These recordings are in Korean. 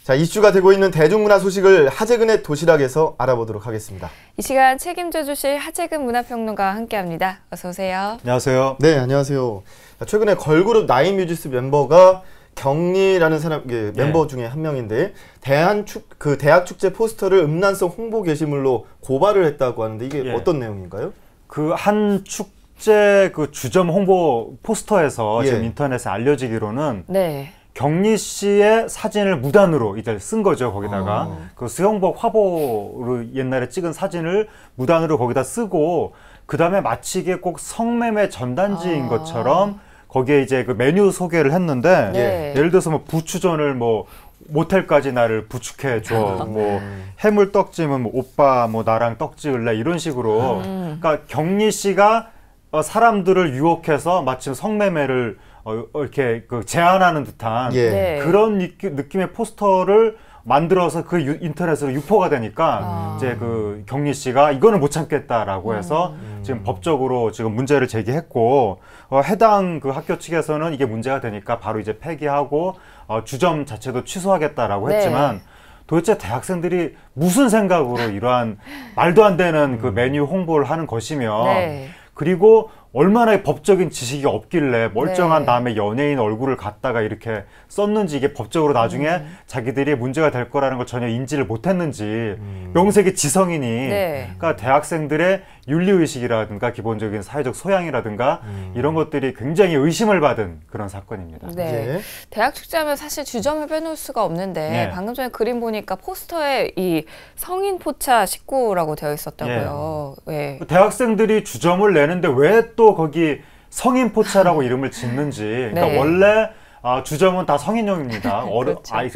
자, 이슈가 되고 있는 대중문화 소식을 하재근의 도시락에서 알아보도록 하겠습니다. 이 시간 책임져 주실 하재근 문화평론가와 함께합니다. 어서 오세요. 안녕하세요. 네, 안녕하세요. 최근에 걸그룹 나인뮤지스 멤버가 경리라는 사람 멤버 중에 한 명인데 대학 축제 포스터를 음란성 홍보 게시물로 고발을 했다고 하는데 이게 어떤 내용인가요? 그 한 축제 그 주점 홍보 포스터에서 지금 인터넷에 알려지기로는 경리 씨의 사진을 무단으로 이제 쓴 거죠. 거기다가 그 수영복 화보로 옛날에 찍은 사진을 무단으로 거기다 쓰고 그 다음에 마치 이게 꼭 성매매 전단지인 것처럼 거기에 이제 그 메뉴 소개를 했는데 예를 들어서 뭐 부추전을 뭐 모텔까지 나를 부축해 줘. 뭐 해물 떡찜은 뭐 오빠 뭐 나랑 떡 지을래 이런 식으로. 그러니까 경리 씨가 사람들을 유혹해서 마침 성매매를 이렇게 그 제안하는 듯한 그런 느낌의 포스터를 만들어서 그 인터넷으로 유포가 되니까 이제 그 경리 씨가 이거는 못 참겠다라고 해서 지금 법적으로 지금 문제를 제기했고 해당 그 학교 측에서는 이게 문제가 되니까 바로 이제 폐기하고 주점 자체도 취소하겠다라고 했지만 도대체 대학생들이 무슨 생각으로 이러한 말도 안 되는 그 메뉴 홍보를 하는 것이며 그리고 얼마나 법적인 지식이 없길래 멀쩡한 다음에 연예인 얼굴을 갖다가 이렇게 썼는지 이게 법적으로 나중에 자기들이 문제가 될 거라는 걸 전혀 인지를 못했는지 명색이 지성이니 그러니까 대학생들의 윤리의식이라든가 기본적인 사회적 소양이라든가 이런 것들이 굉장히 의심을 받은 그런 사건입니다. 대학 축제하면 사실 주점을 빼놓을 수가 없는데 방금 전에 그림 보니까 포스터에 이 성인 포차 19라고 되어 있었다고요. 대학생들이 주점을 내는데 왜 또 거기 성인 포차라고 이름을 짓는지. 그러니까 원래 주점은 다 성인용입니다.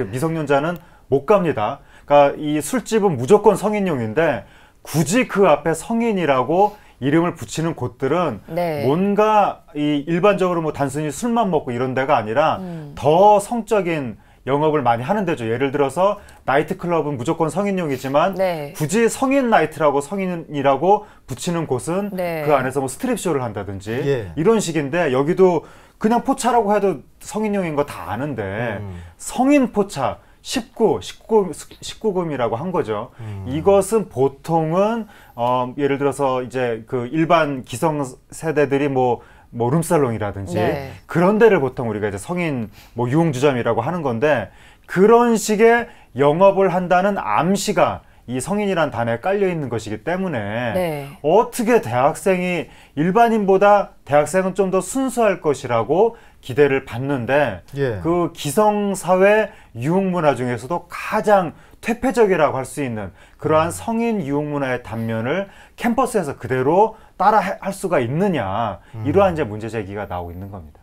미성년자는 못 갑니다. 그러니까 이 술집은 무조건 성인용인데 굳이 그 앞에 성인이라고 이름을 붙이는 곳들은 뭔가 이 일반적으로 뭐 단순히 술만 먹고 이런 데가 아니라 더 성적인 영업을 많이 하는 데죠. 예를 들어서 나이트클럽은 무조건 성인용이지만 굳이 성인 나이트라고 성인이라고 붙이는 곳은 그 안에서 뭐 스트립쇼를 한다든지 이런 식인데 여기도 그냥 포차라고 해도 성인용인 거 다 아는데 성인 포차 19금이라고 한 거죠. 이것은 보통은 예를 들어서 이제 그 일반 기성 세대들이 뭐 룸살롱이라든지 그런 데를 보통 우리가 이제 성인 뭐 유흥주점이라고 하는 건데 그런 식의 영업을 한다는 암시가 이 성인이란 단어에 깔려 있는 것이기 때문에 어떻게 대학생이 일반인보다 대학생은 좀 더 순수할 것이라고 기대를 받는데 그 기성사회 유흥문화 중에서도 가장 퇴폐적이라고 할 수 있는 그러한 성인 유흥문화의 단면을 캠퍼스에서 그대로 따라 할 수가 있느냐 이러한 이제 문제 제기가 나오고 있는 겁니다.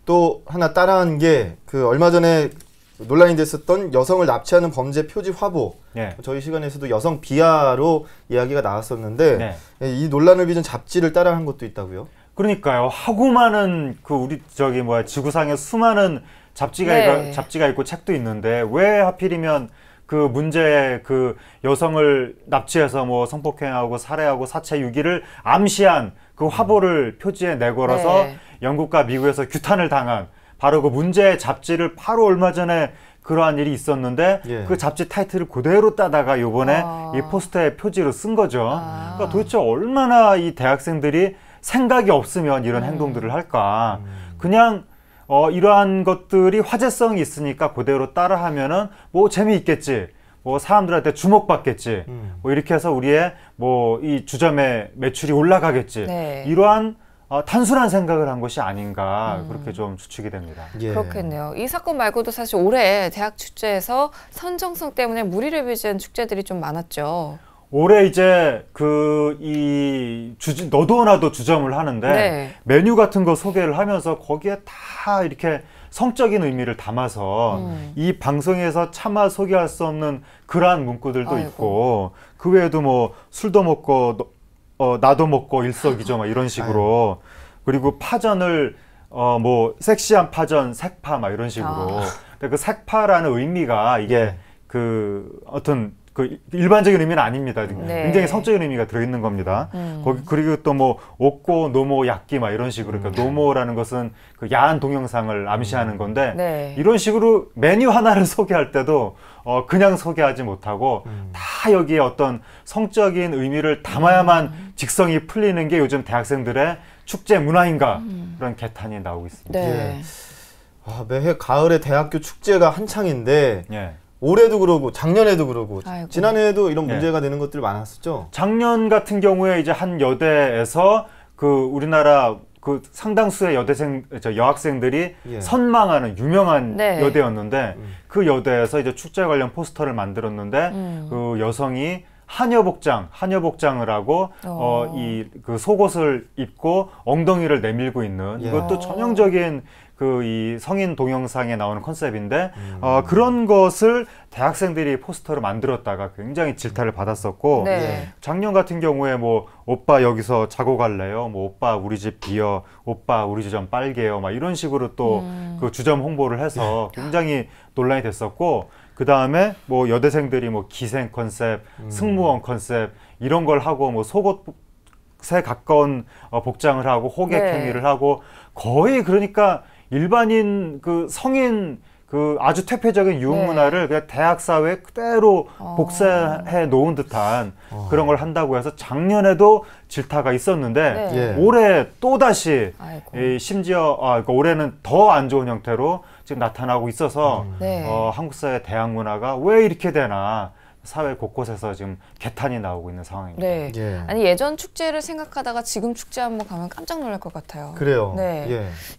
또 하나 따라한 게 그 얼마 전에 논란이 됐었던 여성을 납치하는 범죄 표지 화보. 저희 시간에서도 여성 비하로 이야기가 나왔었는데 이 논란을 빚은 잡지를 따라한 것도 있다고요? 그러니까요. 하고 많은 그 우리 지구상에 수많은 잡지가 있고 책도 있는데 왜 하필이면 그 문제에 그 여성을 납치해서 뭐 성폭행하고 살해하고 사체 유기를 암시한 그 화보를 표지에 내걸어서 영국과 미국에서 규탄을 당한 바로 그 문제의 잡지를 바로 얼마 전에 그러한 일이 있었는데 그 잡지 타이틀을 그대로 따다가 요번에 이 포스터의 표지로 쓴 거죠. 그러니까 도대체 얼마나 이 대학생들이 생각이 없으면 이런 행동들을 할까. 그냥 이러한 것들이 화제성이 있으니까 그대로 따라하면은 뭐 재미있겠지. 뭐 사람들한테 주목받겠지. 뭐 이렇게 해서 우리의 뭐 이 주점의 매출이 올라가겠지. 이러한 단순한 생각을 한 것이 아닌가 그렇게 좀 추측이 됩니다. 그렇겠네요. 이 사건 말고도 사실 올해 대학 축제에서 선정성 때문에 무리를 빚은 축제들이 좀 많았죠. 올해 이제 너도 나도 주점을 하는데 메뉴 같은 거 소개를 하면서 거기에 다 이렇게 성적인 의미를 담아서 이 방송에서 차마 소개할 수 없는 그러한 문구들도 있고 그 외에도 뭐 술도 먹고 나도 먹고 일석이조 막 이런 식으로 그리고 파전을 뭐 섹시한 파전 색파 막 이런 식으로 근데 그 색파라는 의미가 이게 그 어떤 그 일반적인 의미는 아닙니다. 굉장히 성적인 의미가 들어있는 겁니다. 그리고 또 뭐 옥고, 노모, 약기 막 이런 식으로 그러니까 노모라는 것은 그 야한 동영상을 암시하는 건데 이런 식으로 메뉴 하나를 소개할 때도 그냥 소개하지 못하고 다 여기에 어떤 성적인 의미를 담아야만 직성이 풀리는 게 요즘 대학생들의 축제 문화인가 그런 개탄이 나오고 있습니다. 매해 가을에 대학교 축제가 한창인데 올해도 그러고 작년에도 그러고 지난해에도 이런 문제가 되는 것들이 많았었죠. 작년 같은 경우에 이제 한 여대에서 그 우리나라 그 상당수의 여학생들이 선망하는 유명한 여대였는데 그 여대에서 이제 축제 관련 포스터를 만들었는데 그 여성이 한여복장을 하고 이 그 속옷을 입고 엉덩이를 내밀고 있는 이것도 전형적인 그 이 성인 동영상에 나오는 컨셉인데 그런 것을 대학생들이 포스터로 만들었다가 굉장히 질타를 받았었고 작년 같은 경우에 뭐 오빠 여기서 자고 갈래요? 뭐 오빠 우리 집 비어, 오빠 우리 주점 빨개요, 막 이런 식으로 또 그 주점 홍보를 해서 굉장히 논란이 됐었고 그 다음에 뭐 여대생들이 뭐 기생 컨셉, 승무원 컨셉 이런 걸 하고 뭐 속옷에 가까운 복장을 하고 호객 행위를 하고 거의 그러니까 일반인 그 성인 그 아주 퇴폐적인 유흥 문화를 그냥 대학 사회에 그대로 복사해 놓은 듯한 그런 걸 한다고 해서 작년에도 질타가 있었는데 올해 또 다시 심지어 그러니까 올해는 더 안 좋은 형태로 지금 나타나고 있어서 한국 사회 대학 문화가 왜 이렇게 되나 사회 곳곳에서 지금 개탄이 나오고 있는 상황입니다. 아니 예전 축제를 생각하다가 지금 축제 한번 가면 깜짝 놀랄 것 같아요. 그래요.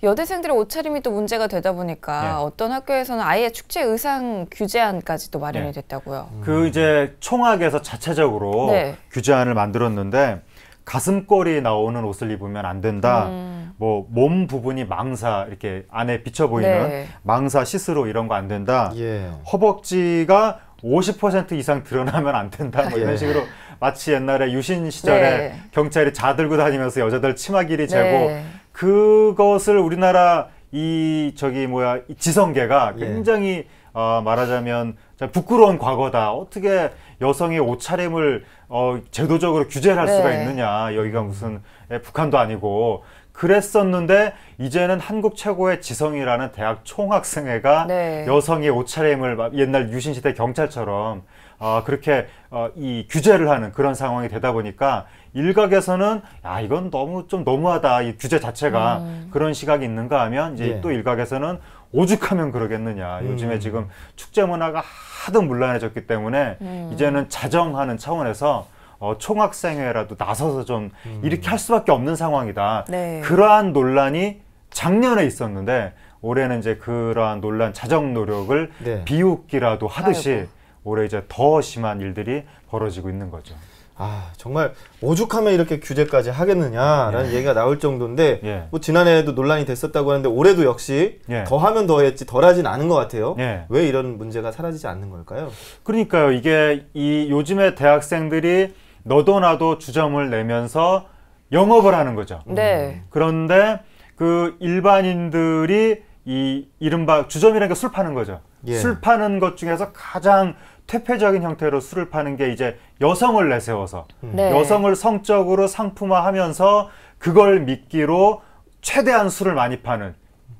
여대생들의 옷차림이 또 문제가 되다 보니까 어떤 학교에서는 아예 축제 의상 규제안까지 또 마련이 됐다고요. 그 이제 총학에서 자체적으로 규제안을 만들었는데 가슴골이 나오는 옷을 입으면 안 된다. 뭐 몸 부분이 망사 이렇게 안에 비쳐 보이는 망사 시스루 이런 거 안 된다. 허벅지가 50% 이상 드러나면 안 된다. 뭐 이런 식으로 마치 옛날에 유신 시절에 경찰이 자 들고 다니면서 여자들 치마 길이 재고 그것을 우리나라 이 지성계가 굉장히 말하자면 부끄러운 과거다. 어떻게 여성의 옷차림을 제도적으로 규제를 할 수가 있느냐. 여기가 무슨 북한도 아니고 그랬었는데 이제는 한국 최고의 지성이라는 대학 총학생회가 여성의 옷차림을 옛날 유신시대 경찰처럼 그렇게 이 규제를 하는 그런 상황이 되다 보니까 일각에서는 이건 좀 너무하다 이 규제 자체가 그런 시각이 있는가 하면 이제 또 일각에서는 오죽하면 그러겠느냐. 요즘에 지금 축제 문화가 하도 문란해졌기 때문에 이제는 자정하는 차원에서 총학생회라도 나서서 좀 이렇게 할 수밖에 없는 상황이다. 그러한 논란이 작년에 있었는데 올해는 이제 그러한 논란 자정 노력을 비웃기라도 하듯이 올해 이제 더 심한 일들이 벌어지고 있는 거죠. 정말 오죽하면 이렇게 규제까지 하겠느냐라는 얘기가 나올 정도인데 뭐 지난해에도 논란이 됐었다고 하는데 올해도 역시 더 하면 더 했지 덜 하진 않은 것 같아요. 왜 이런 문제가 사라지지 않는 걸까요? 그러니까요. 이게 요즘에 대학생들이 너도 나도 주점을 내면서 영업을 하는 거죠. 그런데 그 일반인들이 이 이른바 주점이라는 게 술 파는 거죠. 술 파는 것 중에서 가장 퇴폐적인 형태로 술을 파는 게 이제 여성을 내세워서 여성을 성적으로 상품화하면서 그걸 미끼로 최대한 술을 많이 파는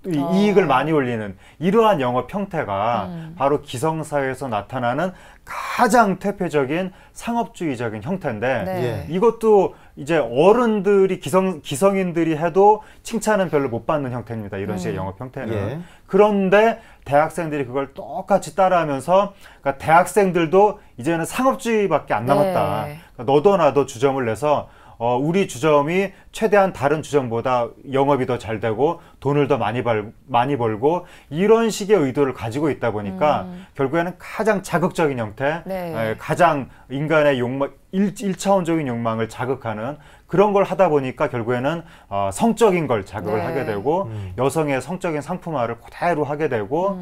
이익을 많이 올리는 이러한 영업 형태가 바로 기성사회에서 나타나는 가장 퇴폐적인 상업주의적인 형태인데 이것도 이제 어른들이 기성인들이 해도 칭찬은 별로 못 받는 형태입니다. 이런 식의 영업 형태는. 그런데 대학생들이 그걸 똑같이 따라하면서 그러니까 대학생들도 이제는 상업주의밖에 안 남았다. 그러니까 너도 나도 주점을 내서 우리 주점이 최대한 다른 주점보다 영업이 더 잘 되고 돈을 더 많이 벌고 이런 식의 의도를 가지고 있다 보니까 결국에는 가장 자극적인 형태, 가장 인간의 욕망, 1차원적인 욕망을 자극하는 그런 걸 하다 보니까 결국에는 성적인 걸 자극을 하게 되고 여성의 성적인 상품화를 그대로 하게 되고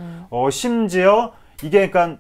심지어 이게 그러니까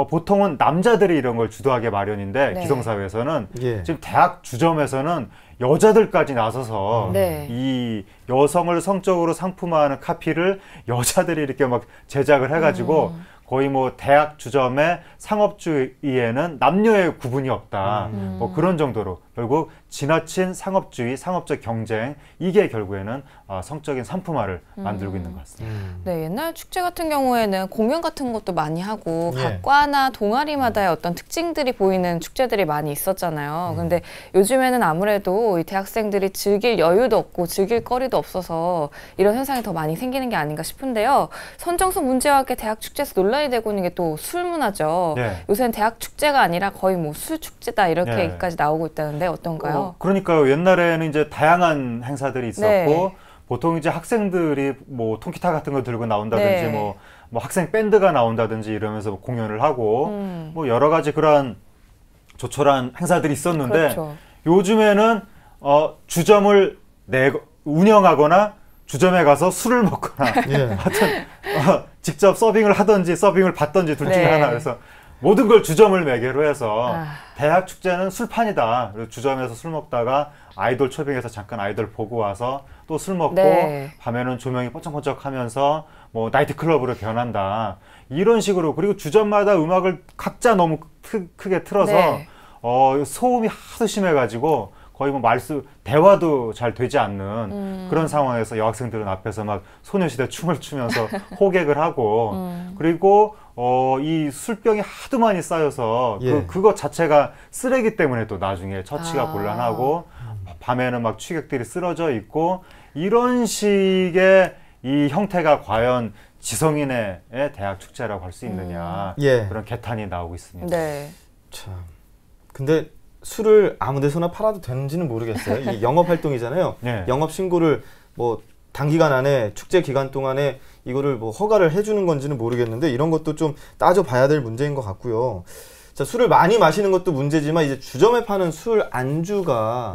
보통은 남자들이 이런 걸 주도하게 마련인데 기성사회에서는 지금 대학 주점에서는 여자들까지 나서서 이 여성을 성적으로 상품화하는 카피를 여자들이 이렇게 막 제작을 해가지고 거의 뭐 대학 주점의 상업주의에는 남녀의 구분이 없다. 뭐 그런 정도로 결국 지나친 상업주의, 상업적 경쟁, 이게 결국에는 성적인 산품화를 만들고 있는 것 같습니다. 네, 옛날 축제 같은 경우에는 공연 같은 것도 많이 하고 각 과나 동아리마다의 어떤 특징들이 보이는 축제들이 많이 있었잖아요. 근데 요즘에는 아무래도 이 대학생들이 즐길 여유도 없고 즐길 거리도 없어서 이런 현상이 더 많이 생기는 게 아닌가 싶은데요. 선정수 문제와 함께 대학 축제에서 논란이 되고 있는 게 또 술 문화죠. 요새는 대학 축제가 아니라 거의 뭐 술 축제다 이렇게 얘기까지 나오고 있다는데 어떤가요? 그러니까요. 옛날에는 이제 다양한 행사들이 있었고 보통 이제 학생들이 뭐 통기타 같은 거 들고 나온다든지 뭐 학생 밴드가 나온다든지 이러면서 공연을 하고 뭐 여러 가지 그런 조촐한 행사들이 있었는데 그렇죠. 요즘에는 주점을 운영하거나 주점에 가서 술을 먹거나 하여튼 직접 서빙을 하든지 서빙을 받든지 둘 중에 하나. 그래서 모든 걸 주점을 매개로 해서 대학 축제는 술판이다. 그래서 주점에서 술 먹다가 아이돌 초빙해서 잠깐 아이돌 보고 와서 또 술 먹고 밤에는 조명이 번쩍번쩍하면서 뭐 나이트클럽으로 변한다. 이런 식으로. 그리고 주점마다 음악을 각자 너무 크게 틀어서 소음이 하도 심해가지고 거의 뭐 대화도 잘 되지 않는 그런 상황에서 여학생들은 앞에서 막 소녀시대 춤을 추면서 호객을 하고 그리고 이 술병이 하도 많이 쌓여서 그것 자체가 쓰레기 때문에 또 나중에 처치가 곤란하고 밤에는 막 취객들이 쓰러져 있고 이런 식의 이 형태가 과연 지성인의 대학 축제라고 할 수 있느냐 그런 개탄이 나오고 있습니다. 네. 참. 근데 술을 아무 데서나 팔아도 되는지는 모르겠어요. 이게 영업 활동이잖아요. 영업 신고를 뭐 단기간 안에 축제 기간 동안에 이거를 뭐 허가를 해주는 건지는 모르겠는데 이런 것도 좀 따져봐야 될 문제인 것 같고요. 자, 술을 많이 마시는 것도 문제지만 이제 주점에 파는 술 안주가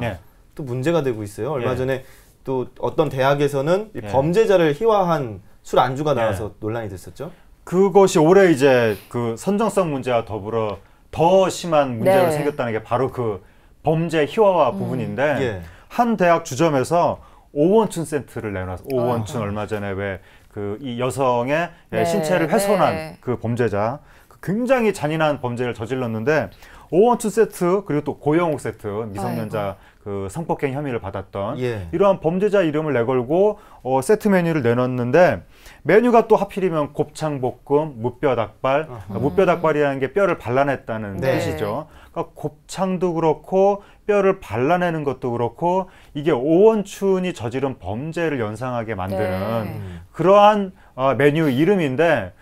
또 문제가 되고 있어요. 얼마 전에 또 어떤 대학에서는 범죄자를 희화한 술 안주가 나와서 논란이 됐었죠. 그것이 올해 이제 그 선정성 문제와 더불어 더 심한 문제로 생겼다는 게 바로 그 범죄 희화화 부분인데 한 대학 주점에서 오원춘 세트를 내놔서 오원춘 얼마 전에 왜 그 이 여성의 신체를 훼손한 그 범죄자 굉장히 잔인한 범죄를 저질렀는데 오원춘 세트 그리고 또 고영욱 세트 미성년자 그 성폭행 혐의를 받았던 이러한 범죄자 이름을 내걸고 세트 메뉴를 내놨는데 메뉴가 또 하필이면 곱창볶음, 무뼈닭발, 무뼈닭발이라는 게 뼈를 발라냈다는 뜻이죠. 그러니까 곱창도 그렇고 뼈를 발라내는 것도 그렇고 이게 오원춘이 저지른 범죄를 연상하게 만드는 그러한 메뉴 이름인데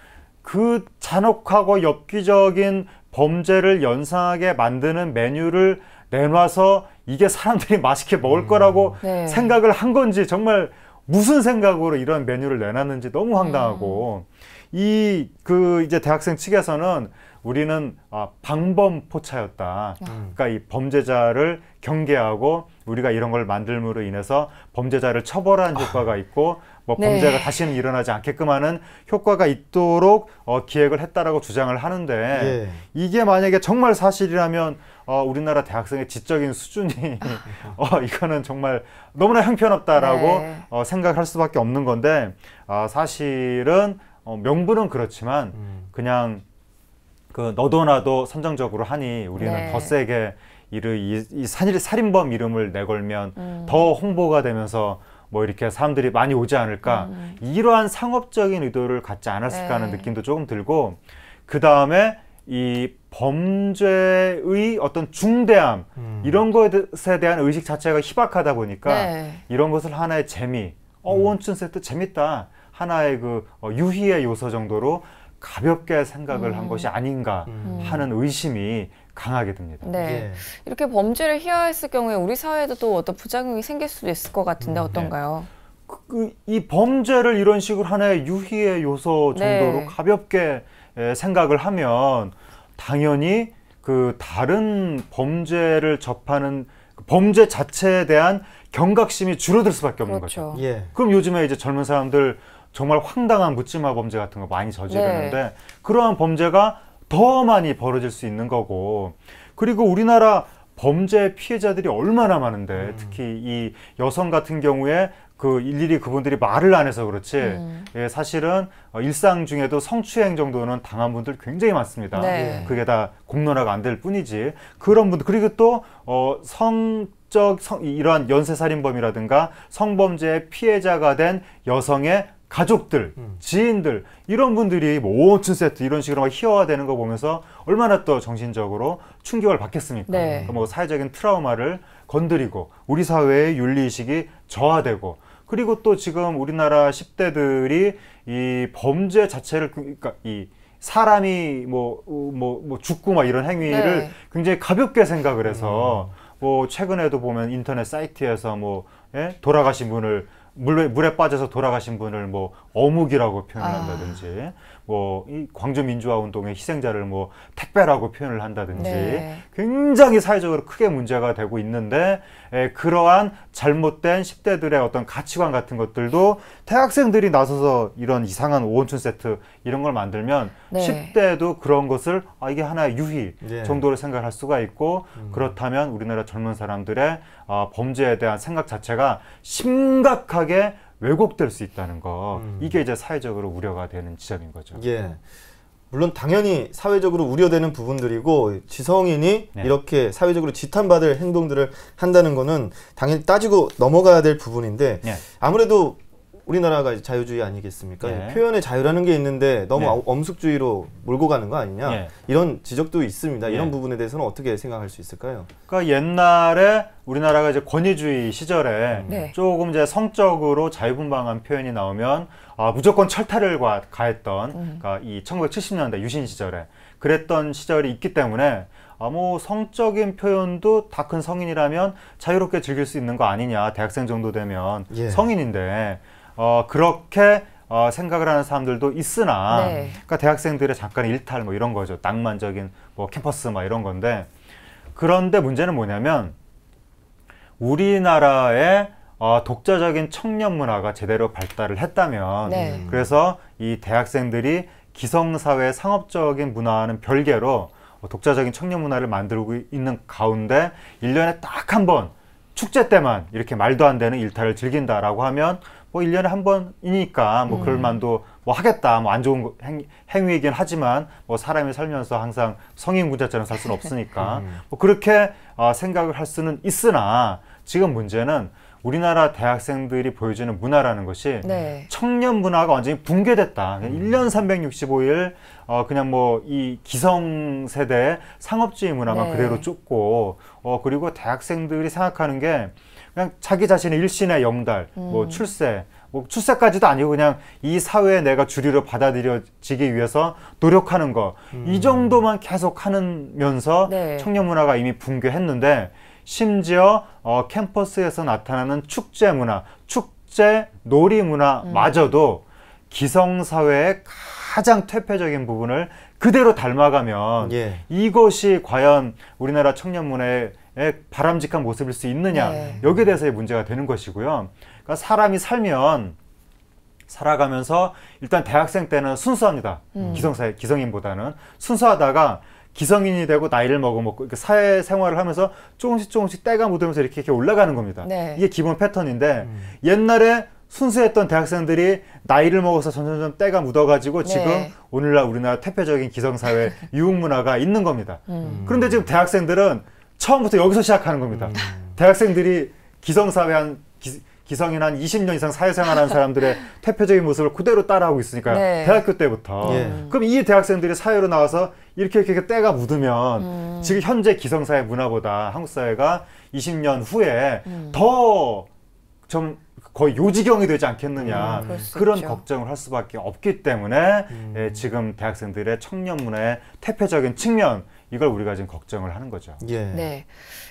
그 잔혹하고 엽기적인 범죄를 연상하게 만드는 메뉴를 내놔서 이게 사람들이 맛있게 먹을 거라고 생각을 한 건지 정말 무슨 생각으로 이런 메뉴를 내놨는지 너무 황당하고 이제 대학생 측에서는 우리는 방범포차였다. 그러니까 이 범죄자를 경계하고 우리가 이런 걸 만들므로 인해서 범죄자를 처벌하는 효과가 있고 뭐 범죄가 다시는 일어나지 않게끔 하는 효과가 있도록 기획을 했다라고 주장을 하는데 이게 만약에 정말 사실이라면 우리나라 대학생의 지적인 수준이 이거는 정말 너무나 형편없다라고 생각할 수밖에 없는 건데 사실은 명분은 그렇지만 그냥 그 너도 나도 선정적으로 하니 우리는 더 세게 이 살인범 이름을 내걸면 더 홍보가 되면서 뭐 이렇게 사람들이 많이 오지 않을까 이러한 상업적인 의도를 갖지 않았을까 하는 느낌도 조금 들고 그 다음에 이 범죄의 어떤 중대함 이런 것에 대한 의식 자체가 희박하다 보니까 이런 것을 하나의 재미 오원춘 세트 재밌다 하나의 그 유희의 요소 정도로 가볍게 생각을 한 것이 아닌가 하는 의심이 강하게 듭니다. 이렇게 범죄를 희화했을 경우에 우리 사회에도 또 어떤 부작용이 생길 수도 있을 것 같은데 어떤가요? 이 범죄를 이런 식으로 하나의 유희의 요소 정도로 가볍게 생각을 하면 당연히 그 다른 범죄를 접하는 범죄 자체에 대한 경각심이 줄어들 수밖에 없는 거죠. 그럼 요즘에 이제 젊은 사람들 정말 황당한 묻지마 범죄 같은 거 많이 저지르는데 그러한 범죄가 더 많이 벌어질 수 있는 거고 그리고 우리나라 범죄 피해자들이 얼마나 많은데 특히 이 여성 같은 경우에 그 일일이 그분들이 말을 안 해서 그렇지 예, 사실은 일상 중에도 성추행 정도는 당한 분들 굉장히 많습니다. 네. 그게 다 공론화가 안 될 뿐이지. 그런 분들 그리고 또 이러한 연쇄살인범이라든가 성범죄의 피해자가 된 여성의 가족들, 지인들 이런 분들이 뭐 5층 세트 이런 식으로 막 희화화되는 거 보면서 얼마나 또 정신적으로 충격을 받겠습니까? 네. 그러니까 뭐 사회적인 트라우마를 건드리고 우리 사회의 윤리의식이 저하되고 그리고 또 지금 우리나라 10대들이 이 범죄 자체를 그러니까 이 사람이 뭐 죽고 막 이런 행위를 네. 굉장히 가볍게 생각을 해서 뭐 최근에도 보면 인터넷 사이트에서 뭐 돌아가신 분을 물에 빠져서 돌아가신 분을 뭐 어묵이라고 표현을 한다든지 뭐 이 광주 민주화 운동의 희생자를 뭐 택배라고 표현을 한다든지 네. 굉장히 사회적으로 크게 문제가 되고 있는데 그러한 잘못된 10대들의 어떤 가치관 같은 것들도 대학생들이 나서서 이런 이상한 오원춘 세트 이런 걸 만들면 네. 10대도 그런 것을 이게 하나의 유희 네. 정도로 생각할 수가 있고 그렇다면 우리나라 젊은 사람들의 범죄에 대한 생각 자체가 심각하게 왜곡될 수 있다는 거 이게 이제 사회적으로 우려가 되는 지점인 거죠. 예. 물론 당연히 사회적으로 우려되는 부분들이고 지성인이 네. 이렇게 사회적으로 지탄받을 행동들을 한다는 거는 당연히 따지고 넘어가야 될 부분인데 네. 아무래도 우리나라가 자유주의 아니겠습니까? 네. 표현의 자유라는 게 있는데 너무 네. 엄숙주의로 몰고 가는 거 아니냐? 네. 이런 지적도 있습니다. 네. 이런 부분에 대해서는 어떻게 생각할 수 있을까요? 그러니까 옛날에 우리나라가 이제 권위주의 시절에 네. 조금 이제 성적으로 자유분방한 표현이 나오면 무조건 철퇴를 가했던 그러니까 이 1970년대 유신 시절에 그랬던 시절이 있기 때문에 뭐 성적인 표현도 다 큰 성인이라면 자유롭게 즐길 수 있는 거 아니냐 대학생 정도 되면 예. 성인인데 그렇게 생각을 하는 사람들도 있으나 네. 그러니까 대학생들의 잠깐의 일탈 뭐 이런 거죠. 낭만적인 뭐 캠퍼스 막 이런 건데 그런데 문제는 뭐냐면 우리나라의 독자적인 청년 문화가 제대로 발달을 했다면 네. 그래서 이 대학생들이 기성사회 상업적인 문화와는 별개로 독자적인 청년 문화를 만들고 있는 가운데 1년에 딱 한 번 축제 때만 이렇게 말도 안 되는 일탈을 즐긴다라고 하면 뭐 1년에 한 번이니까 뭐 그럴 만도 뭐 하겠다. 뭐 안 좋은 행위이긴 하지만 뭐 사람이 살면서 항상 성인 군자처럼 살 수는 없으니까 뭐 그렇게 생각을 할 수는 있으나 지금 문제는 우리나라 대학생들이 보여주는 문화라는 것이 네. 청년 문화가 완전히 붕괴됐다. 1년 365일 그냥 뭐 이 기성세대의 상업주의 문화만 네. 그대로 쫓고 그리고 대학생들이 생각하는 게 그냥 자기 자신의 일신의 영달, 뭐 출세, 뭐 출세까지도 아니고 그냥 이 사회에 내가 주류로 받아들여지기 위해서 노력하는 거 이 정도만 계속 하면서 네. 청년 문화가 이미 붕괴했는데 심지어 캠퍼스에서 나타나는 축제 문화, 축제 놀이 문화마저도 기성사회의 가장 퇴폐적인 부분을 그대로 닮아가면 예. 이것이 과연 우리나라 청년 문화의 바람직한 모습일 수 있느냐 네. 여기에 대해서의 문제가 되는 것이고요. 그러니까 사람이 살아가면서 일단 대학생 때는 순수합니다. 기성인보다는 순수하다가 기성인이 되고 나이를 먹고 사회생활을 하면서 조금씩 때가 묻으면서 이렇게 올라가는 겁니다. 네. 이게 기본 패턴인데 옛날에 순수했던 대학생들이 나이를 먹어서 점점 때가 묻어가지고 네. 지금 오늘날 우리나라 퇴폐적인 기성사회 유흥문화가 있는 겁니다. 그런데 지금 대학생들은 처음부터 여기서 시작하는 겁니다. 대학생들이 기성사회 기성인 한 20년 이상 사회생활하는 사람들의 퇴폐적인 모습을 그대로 따라하고 있으니까 네. 대학교 때부터 그럼 이 대학생들이 사회로 나와서 이렇게 때가 묻으면 지금 현재 기성사회 문화보다 한국 사회가 20년 후에 더 좀 거의 요지경이 되지 않겠느냐 그런 있죠. 걱정을 할 수밖에 없기 때문에 지금 대학생들의 청년 문화의 퇴폐적인 측면 이걸 우리가 지금 걱정을 하는 거죠. 예. 네.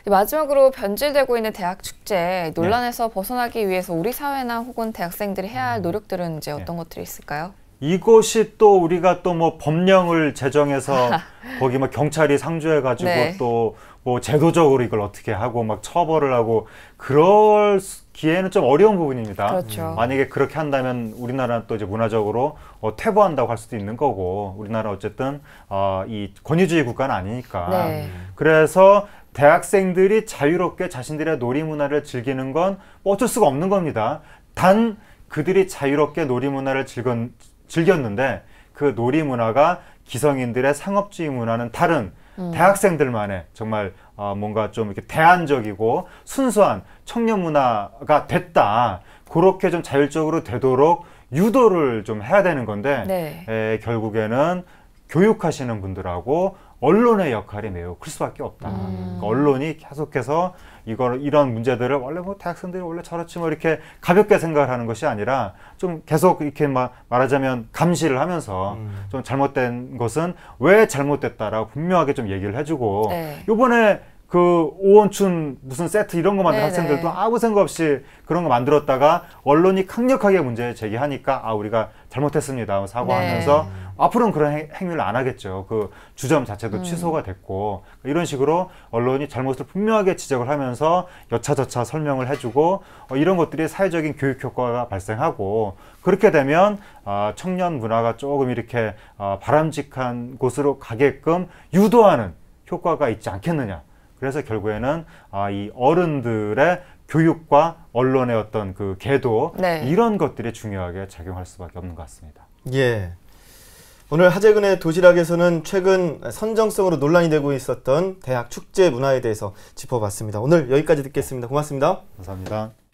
마지막으로 변질되고 있는 대학 축제 논란에서 벗어나기 위해서 우리 사회나 혹은 대학생들이 해야 할 노력들은 이제 어떤 것들이 있을까요? 이것이 또 우리가 또 뭐 법령을 제정해서 거기 뭐 경찰이 상주해가지고 네. 또 뭐 제도적으로 이걸 어떻게 하고 막 처벌을 하고 그럴 기에는 좀 어려운 부분입니다. 그렇죠. 만약에 그렇게 한다면 우리나라는 또 이제 문화적으로 퇴보한다고 할 수도 있는 거고 우리나라 어쨌든 이 권위주의 국가는 아니니까. 네. 그래서 대학생들이 자유롭게 자신들의 놀이 문화를 즐기는 건 뭐 어쩔 수가 없는 겁니다. 단 그들이 자유롭게 놀이문화를 즐겼는데 그 놀이문화가 기성인들의 상업주의 문화는 다른 대학생들만의 정말 뭔가 좀 이렇게 대안적이고 순수한 청년 문화가 됐다. 그렇게 좀 자율적으로 되도록 유도를 좀 해야 되는 건데 네. 결국에는 교육하시는 분들하고 언론의 역할이 매우 클 수밖에 없다. 그러니까 언론이 계속해서 이런 문제들을 원래 뭐 대학생들이 원래 저렇지 뭐 이렇게 가볍게 생각을 하는 것이 아니라 좀 계속 이렇게 말하자면 감시를 하면서 좀 잘못된 것은 왜 잘못됐다라고 분명하게 좀 얘기를 해주고 네. 요번에 그 오원춘 무슨 세트 이런 거 만든 학생들도 아무 생각 없이 그런 거 만들었다가 언론이 강력하게 문제 제기하니까 우리가 잘못했습니다 사과하면서 네. 앞으로는 그런 행위를 안 하겠죠. 그 주점 자체도 취소가 됐고 이런 식으로 언론이 잘못을 분명하게 지적을 하면서 여차저차 설명을 해주고 이런 것들이 사회적인 교육 효과가 발생하고 그렇게 되면 청년 문화가 조금 이렇게 바람직한 곳으로 가게끔 유도하는 효과가 있지 않겠느냐. 그래서 결국에는 이 어른들의 교육과 언론의 어떤 그 계도 네. 이런 것들이 중요하게 작용할 수밖에 없는 것 같습니다. 예. 오늘 하재근의 도시락에서는 최근 선정성으로 논란이 되고 있었던 대학 축제 문화에 대해서 짚어봤습니다. 오늘 여기까지 듣겠습니다. 고맙습니다. 감사합니다.